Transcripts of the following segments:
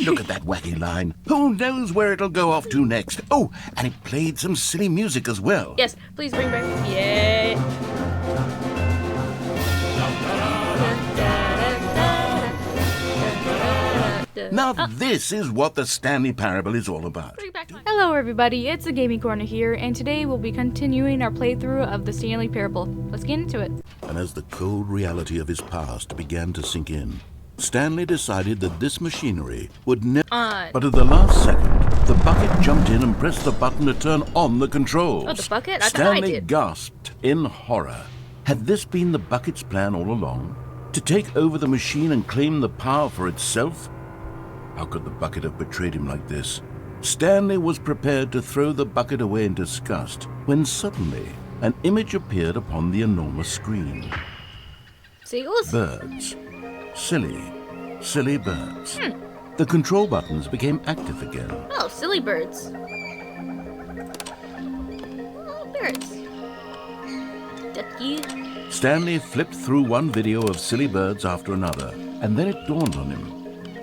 Look at that wacky line. Who knows where it'll go off to next? Oh, and it played some silly music as well. Yes, please bring back. Yay. Now this is what the Stanley Parable is all about. Hello everybody, it's the Gaming Corner here, and today we'll be continuing our playthrough of the Stanley Parable. Let's get into it. And as the cold reality of his past began to sink in, Stanley decided that this machinery would never... But at the last second, the bucket jumped in and pressed the button to turn on the controls. Oh, the bucket? I thought I Stanley did. gasped in horror. Had this been the bucket's plan all along? To take over the machine and claim the power for itself? How could the bucket have betrayed him like this? Stanley was prepared to throw the bucket away in disgust when suddenly an image appeared upon the enormous screen. Seagulls? Birds. Silly birds. The control buttons became active again. Oh, silly birds. Oh, birds. Ducky. Stanley flipped through one video of silly birds after another, and then it dawned on him.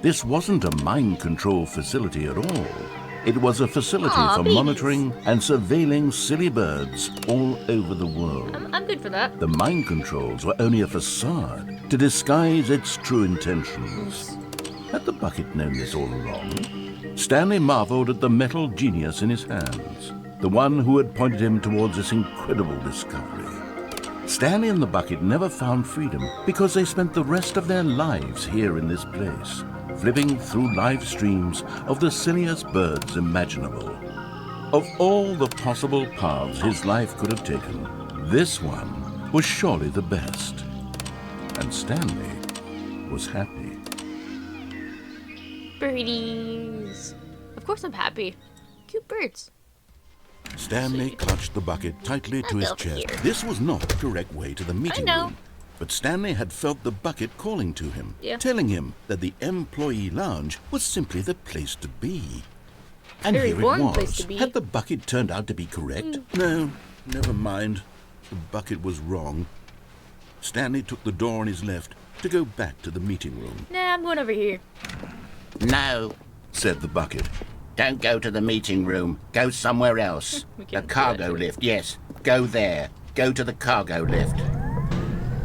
This wasn't a mind control facility at all. It was a facility for babies. monitoring and surveilling silly birds all over the world. I'm good for that. The mind controls were only a facade to disguise its true intentions. Had the bucket known this all along? Stanley marveled at the metal genius in his hands, the one who had pointed him towards this incredible discovery. Stanley and the bucket never found freedom because they spent the rest of their lives here in this place, flipping through live streams of the silliest birds imaginable. Of all the possible paths his life could have taken, this one was surely the best. And Stanley was happy. Birdies. Of course I'm happy. Cute birds. Stanley clutched the bucket tightly to his Over chest. here. This was not the correct way to the meeting know. room. But Stanley had felt the bucket calling to him, Yeah. telling him that the employee lounge was simply the place to be. And Very here it boring was. place to be. Had the bucket turned out to be correct? No, never mind. The bucket was wrong. Stanley took the door on his left to go back to the meeting room. Nah, I'm going over here. No, said the bucket. Don't go to the meeting room. Go somewhere else. We The can't do cargo that. lift, yes. Go there. Go to the cargo lift.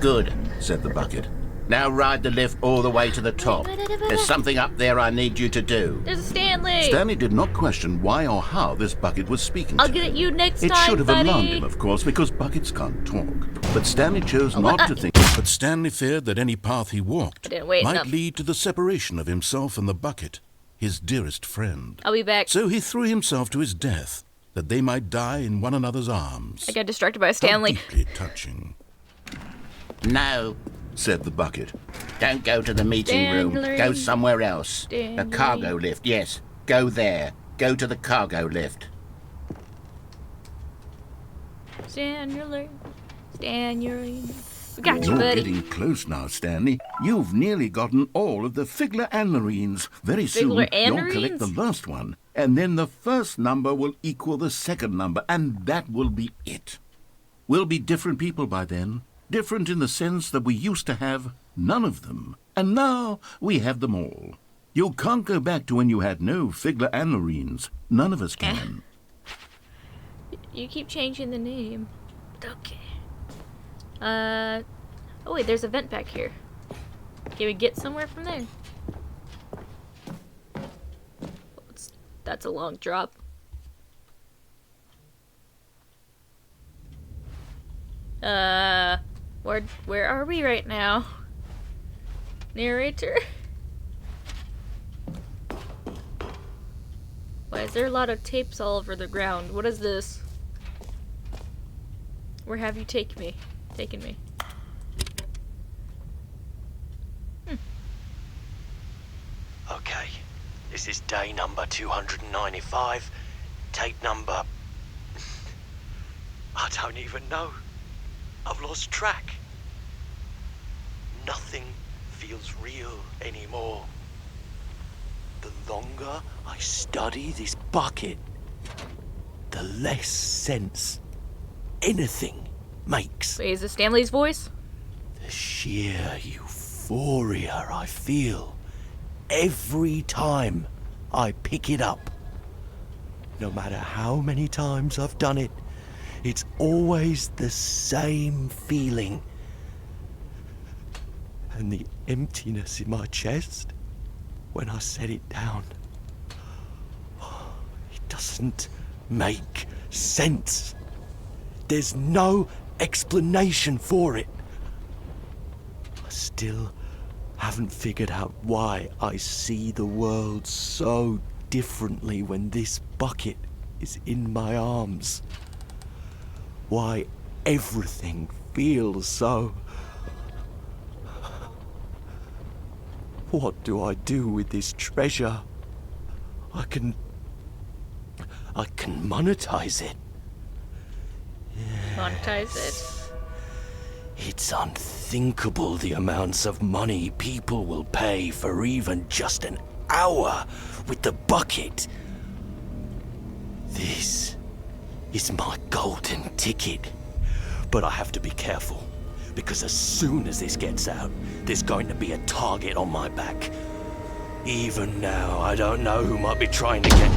Good, said the bucket. Now ride the lift all the way to the top. There's something up there I need you to do. There's a Stanley. Stanley did not question why or how this bucket was speaking I'll to get him. at you next It time, should have buddy. alarmed him, of course, because buckets can't talk. But Stanley chose well, not to think. But Stanley feared that any path he walked I didn't wait might enough. lead to the separation of himself and the bucket, his dearest friend. I'll be back. So he threw himself to his death, that they might die in one another's arms. I got distracted by a How Stanley. deeply touching. No, said the bucket. Don't go to the meeting room. Stanley. Go somewhere else. The Stanley. cargo lift, yes. Go there. Go to the cargo lift. Stanley. We got you, You're buddy. getting close now, Stanley. You've nearly gotten all of the Figler and Marines. Very soon, Figler and you'll collect the Marines? last one. And then the first number will equal the second number, and that will be it. We'll be different people by then. Different in the sense that we used to have none of them. And now we have them all. You can't go back to when you had no Figler and Marines. None of us can. You keep changing the name. Okay. Oh wait, there's a vent back here. Can we get somewhere from there? That's a long drop. Where are we right now? Narrator? Why is there a lot of tapes all over the ground? What is this? Where have you taken me? Okay, this is day number 295. Tape number... I don't even know. I've lost track. Nothing feels real anymore. The longer I study this bucket, the less sense anything makes. Wait, is this Stanley's voice? The sheer euphoria I feel every time I pick it up. No matter how many times I've done it, it's always the same feeling. And the emptiness in my chest when I set it down. It doesn't make sense. There's no explanation for it. I still haven't figured out why I see the world so differently when this bucket is in my arms. Why everything feels so... What do I do with this treasure? I can monetize it. Monetize it. It's unthinkable the amounts of money people will pay for even just an hour with the bucket. This is my golden ticket. But I have to be careful, because as soon as this gets out, there's going to be a target on my back. Even now, I don't know who might be trying to get...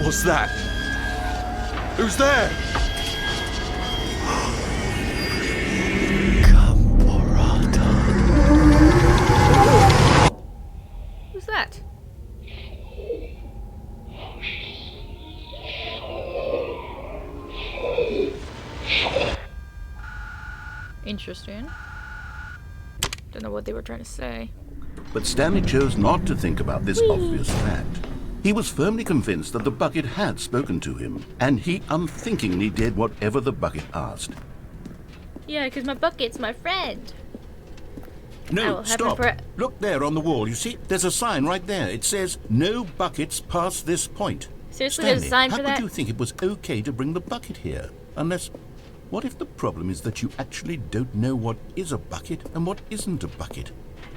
What's that? Who's there? Who's that? Interesting. Don't know what they were trying to say. But Stanley chose not to think about this obvious fact. He was firmly convinced that the bucket had spoken to him, and he unthinkingly did whatever the bucket asked. Yeah, because my bucket's my friend. I will No, have stop. him Look there on the wall. You see, there's a sign right there. It says, "No buckets past this point." Seriously, Stanley, there's a sign how for could that? you think it was okay to bring the bucket here? Unless, what if the problem is that you actually don't know what is a bucket and what isn't a bucket?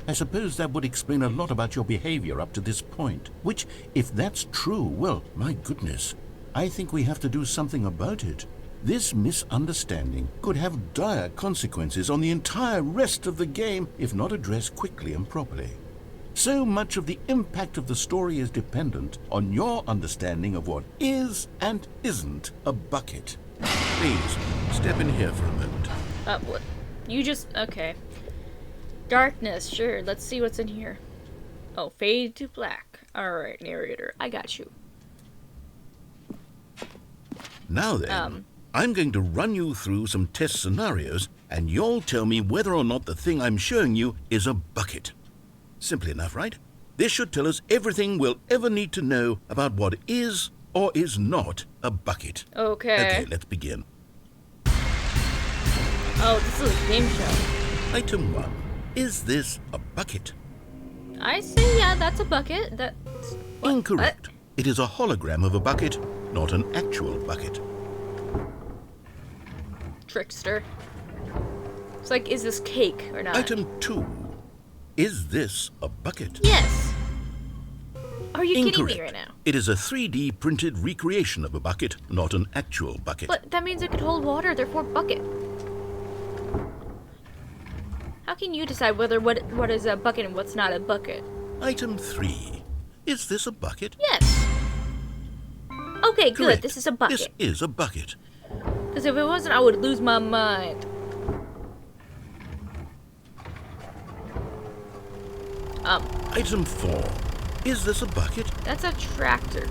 I suppose that would explain a lot about your behavior up to this point. Which, if that's true, well, my goodness, I think we have to do something about it. This misunderstanding could have dire consequences on the entire rest of the game if not addressed quickly and properly. So much of the impact of the story is dependent on your understanding of what is and isn't a bucket. Please, step in here for a moment. What? You just... Okay. Darkness, sure. Let's see what's in here. Oh, fade to black. Alright, narrator. I got you. Now then, I'm going to run you through some test scenarios, and you'll tell me whether or not the thing I'm showing you is a bucket. Simple enough, right? This should tell us everything we'll ever need to know about what is or is not a bucket. Okay. Okay, let's begin. Oh, this is a game show. Item 1. Is this a bucket? I say, yeah, that's a bucket. That's... What? Incorrect. It is a hologram of a bucket, not an actual bucket. Trickster. It's like, is this cake or not? Item 2. Is this a bucket? Yes. Are you Incorrect. kidding me right now? It is a 3D printed recreation of a bucket, not an actual bucket. But that means it could hold water, therefore bucket. How can you decide whether what is a bucket and what's not a bucket? Item 3. Is this a bucket? Yes. Okay, good. Correct. This is a bucket. This is a bucket. Because if it wasn't, I would lose my mind. Item 4. Is this a bucket? That's a tractor.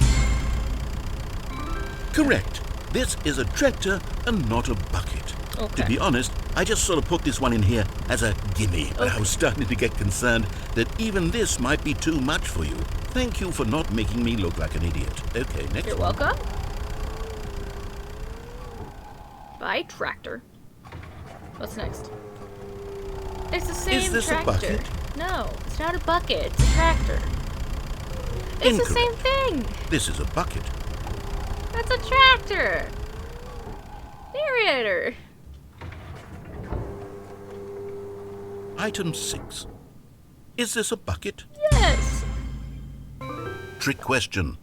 Correct. This is a tractor and not a bucket. Okay. To be honest, I just sort of put this one in here as a gimme, but I was starting to get concerned that even this might be too much for you. Thank you for not making me look like an idiot. Okay, next You're one. welcome. Bye, tractor. What's next? It's the same Is this a tractor. bucket? No, it's not a bucket. It's a tractor. It's the same thing. This is a bucket. That's a tractor. Narrator. Item 6. Is this a bucket? Yes. Trick question.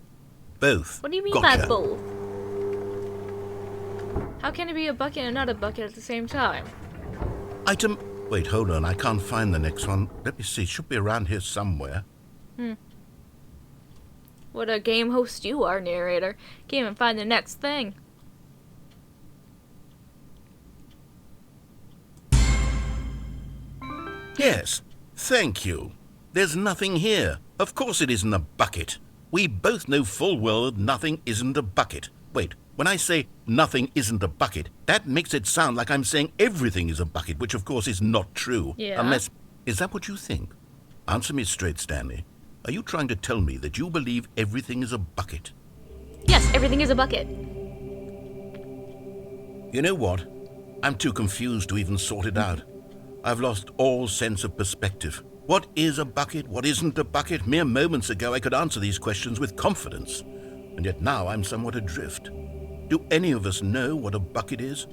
Both. What do you mean Gotcha. by both? How can it be a bucket and not a bucket at the same time? Item Wait, hold on. I can't find the next one. Let me see. Should be around here somewhere. What a game host you are, narrator. Can't even find the next thing. Yes. Thank you. There's nothing here. Of course it isn't a bucket. We both know full well that nothing isn't a bucket. Wait, when I say nothing isn't a bucket, that makes it sound like I'm saying everything is a bucket, which of course is not true. Yeah. Unless, is that what you think? Answer me straight, Stanley. Are you trying to tell me that you believe everything is a bucket? Yes, everything is a bucket. You know what? I'm too confused to even sort it out. I've lost all sense of perspective. What is a bucket? What isn't a bucket? Mere moments ago I could answer these questions with confidence. And yet now I'm somewhat adrift. Do any of us know what a bucket is?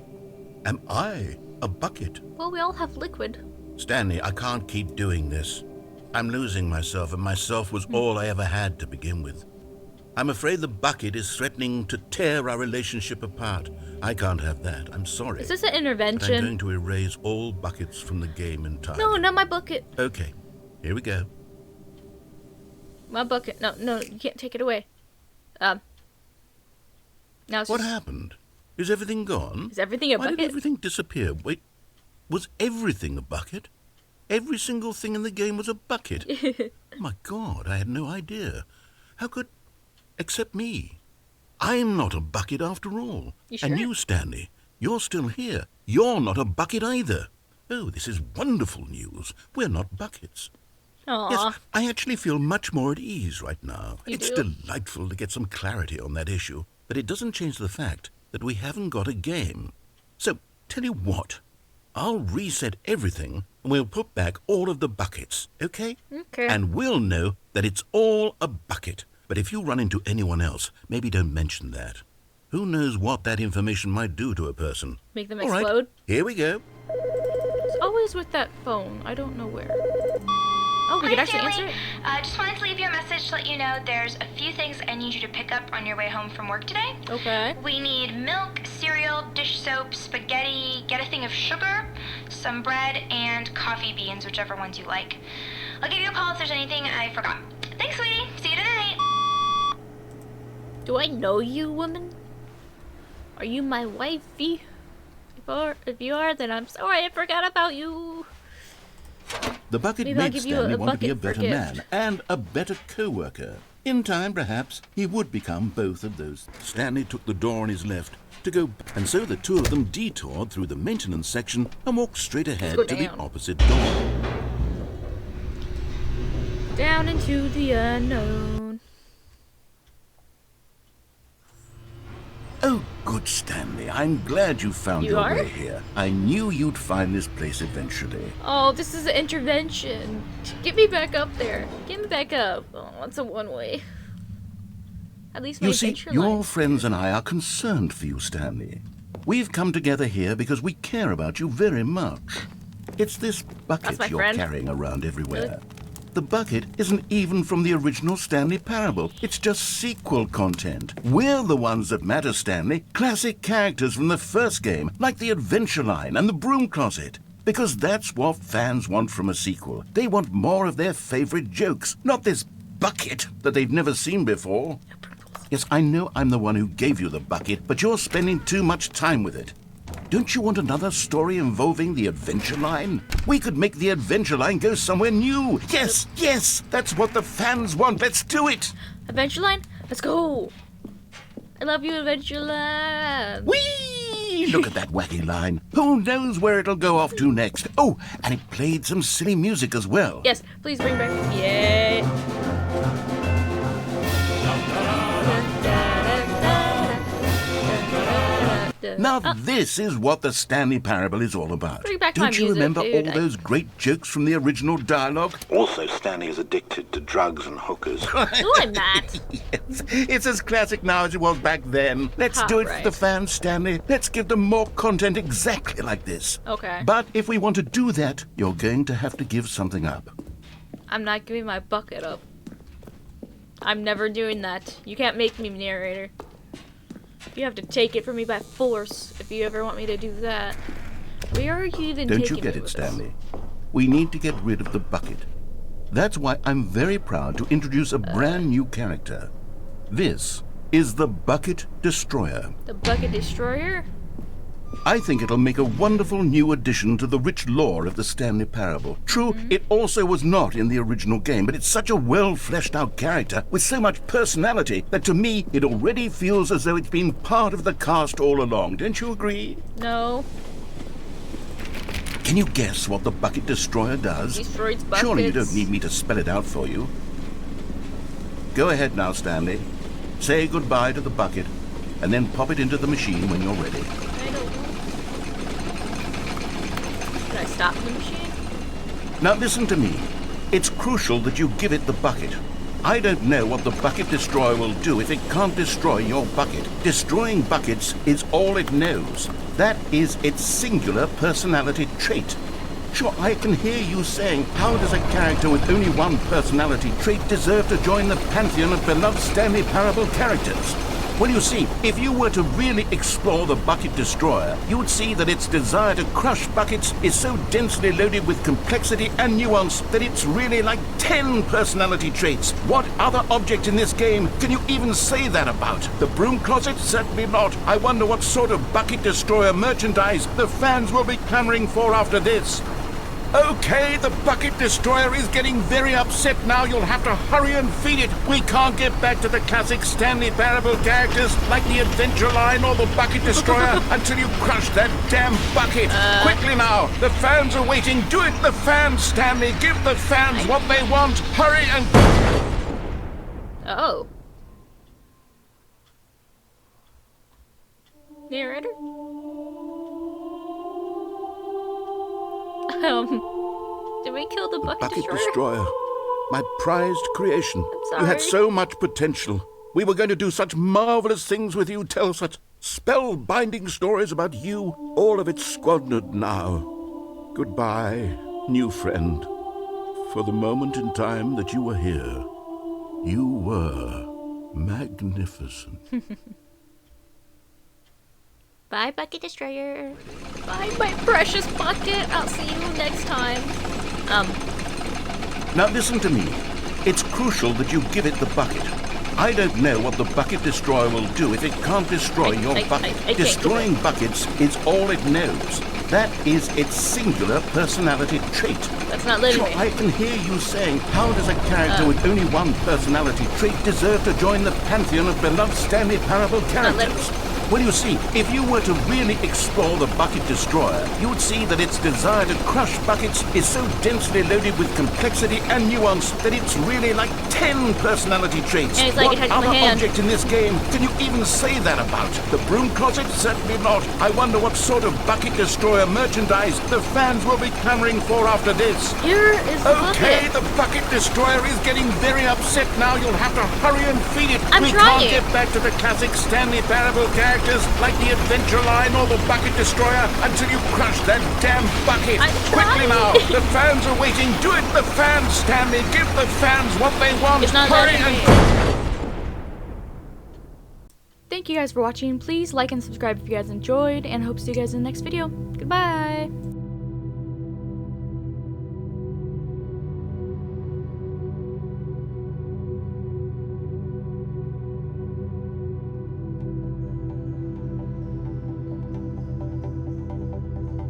Am I a bucket? Well, we all have liquid. Stanley, I can't keep doing this. I'm losing myself, and myself was all I ever had to begin with. I'm afraid the bucket is threatening to tear our relationship apart. I can't have that. I'm sorry. Is this an But I'm intervention? going to erase all buckets from the game entirely. No, not my bucket. Okay, here we go. My bucket. No, no, you can't take it away. Now it's What just- happened? Is everything gone? Is everything a Why bucket? did everything disappear? Wait, was everything a bucket? Every single thing in the game was a bucket? Oh my God, I had no idea. How could... Except me. I'm not a bucket after all. You sure? And you, Stanley, you're still here. You're not a bucket either. Oh, this is wonderful news. We're not buckets. Aw. Yes, I actually feel much more at ease right now. You It's do? delightful to get some clarity on that issue, but it doesn't change the fact that we haven't got a game. So, tell you what, I'll reset everything and we'll put back all of the buckets, okay? Okay. And we'll know that it's all a bucket. But if you run into anyone else, maybe don't mention that. Who knows what that information might do to a person? Make them All right, explode? here we go. It's always with that phone. I don't know where. Oh, we Hi, can actually Stanley. answer it? Just wanted to leave you a message to let you know there's a few things I need you to pick up on your way home from work today. Okay. We need milk, cereal, dish soap, spaghetti, get a thing of sugar, some bread, and coffee beans, whichever ones you like. I'll give you a call if there's anything I forgot. Thanks, sweetie. See you tonight. Do I know you, woman? Are you my wifey? If you are, then I'm sorry I forgot about you. The bucket Maybe I'll made give you Stanley a want to be a bucket for better gift. man and a better co-worker. In time, perhaps, he would become both of those. Stanley took the door on his left to go, and so the two of them detoured through the maintenance section and walked straight ahead go to the down. opposite door. Down into the unknown. Oh, good Stanley, I'm glad you found You your are? way here. I knew you'd find this place eventually. Oh, this is an intervention. Get me back up there. Get me back up. Oh, that's a one-way. At least my You see, adventure your line. friends and I are concerned for you, Stanley. We've come together here because we care about you very much. It's this That's bucket my you're friend. carrying around everywhere. Really? The bucket isn't even from the original Stanley Parable. It's just sequel content. We're the ones that matter, Stanley. Classic characters from the first game, like the Adventure Line and the Broom Closet. Because that's what fans want from a sequel. They want more of their favorite jokes, not this bucket that they've never seen before. Yes, I know I'm the one who gave you the bucket, but you're spending too much time with it. Don't you want another story involving the Adventure Line? We could make the Adventure Line go somewhere new. Yes, yes, that's what the fans want. Let's do it. Adventure line? Let's go. I love you, Adventure Line. Whee! Look at that wacky line. Who knows where it'll go off to next? Oh, and it played some silly music as well. Yes, please bring back. Yay. Now this is what the Stanley Parable is all about. Bring back my Don't you music, remember dude. all those great jokes from the original dialogue? Also, Stanley is addicted to drugs and hookers. No, I'm not. Yes, it's as classic now as it was back then. Let's do it Right. for the fans, Stanley. Let's give them more content exactly like this. Okay. But if we want to do that, you're going to have to give something up. I'm not giving my bucket up. I'm never doing that. You can't make me narrator. You have to take it from me by force if you ever want me to do that. Where are you even Don't taking you get me it, with Stanley? we need to get rid of the bucket. That's why I'm very proud to introduce a brand new character. This is the Bucket Destroyer. The Bucket Destroyer? I think it'll make a wonderful new addition to the rich lore of the Stanley Parable. True, it also was not in the original game, but it's such a well-fleshed-out character with so much personality that to me it already feels as though it's been part of the cast all along. Don't you agree? No. Can you guess what the Bucket Destroyer does? Destroys buckets. Surely you don't need me to spell it out for you. Go ahead now, Stanley. Say goodbye to the bucket, and then pop it into the machine when you're ready. I don't know. Can I stop the machine? Now listen to me. It's crucial that you give it the bucket. I don't know what the Bucket Destroyer will do if it can't destroy your bucket. Destroying buckets is all it knows. That is its singular personality trait. Sure, I can hear you saying, how does a character with only one personality trait deserve to join the pantheon of beloved Stanley Parable characters? Well, you see, if you were to really explore the Bucket Destroyer, you would see that its desire to crush buckets is so densely loaded with complexity and nuance that it's really like 10 personality traits. What other object in this game can you even say that about? The broom closet? Certainly not. I wonder what sort of Bucket Destroyer merchandise the fans will be clamoring for after this. Okay, the Bucket Destroyer is getting very upset now. You'll have to hurry and feed it. We can't get back to the classic Stanley Parable characters like the Adventure Line or the Bucket Destroyer until you crush that damn bucket. Quickly now, the fans are waiting. Do it, the fans, Stanley. Give the fans what they want. Hurry and... Oh. Narrator? Did we kill the Bucket Destroyer? My prized creation. I'm You had sorry. so much potential. We were going to do such marvelous things with you, tell such spellbinding stories about you. All of it squandered now. Goodbye, new friend. For the moment in time that you were here, you were magnificent. Bye, Bucket Destroyer. Bye, my precious bucket. I'll see you next time. Now listen to me. It's crucial that you give it the bucket. I don't know what the Bucket Destroyer will do if it can't destroy your bucket. I can't Destroying buckets is all it knows. That is its singular personality trait. That's not letting Sure, me. I can hear you saying, how does a character with only one personality trait deserve to join the pantheon of beloved Stanley Parable characters? Well, you see, if you were to really explore the Bucket Destroyer, you would see that its desire to crush buckets is so densely loaded with complexity and nuance that it's really like 10 personality traits. And it's like What it has my other hand. object in this game can you even say that about? The broom closet? Certainly not. I wonder what sort of Bucket Destroyer merchandise the fans will be clamoring for after this. Here is the Okay, bucket. the Bucket Destroyer is getting very upset now. You'll have to hurry and feed it. I'm we trying. can't get back to the classic Stanley Parable characters like the Adventure Line or the Bucket Destroyer until you crush that damn bucket. I'm Quickly trying. now, the fans are waiting. Do it, the fans, Stanley. Give the fans what they want. It's not Hurry letting and... me. Thank you guys for watching. Please like and subscribe if you guys enjoyed, and hope to see you guys in the next video. Goodbye.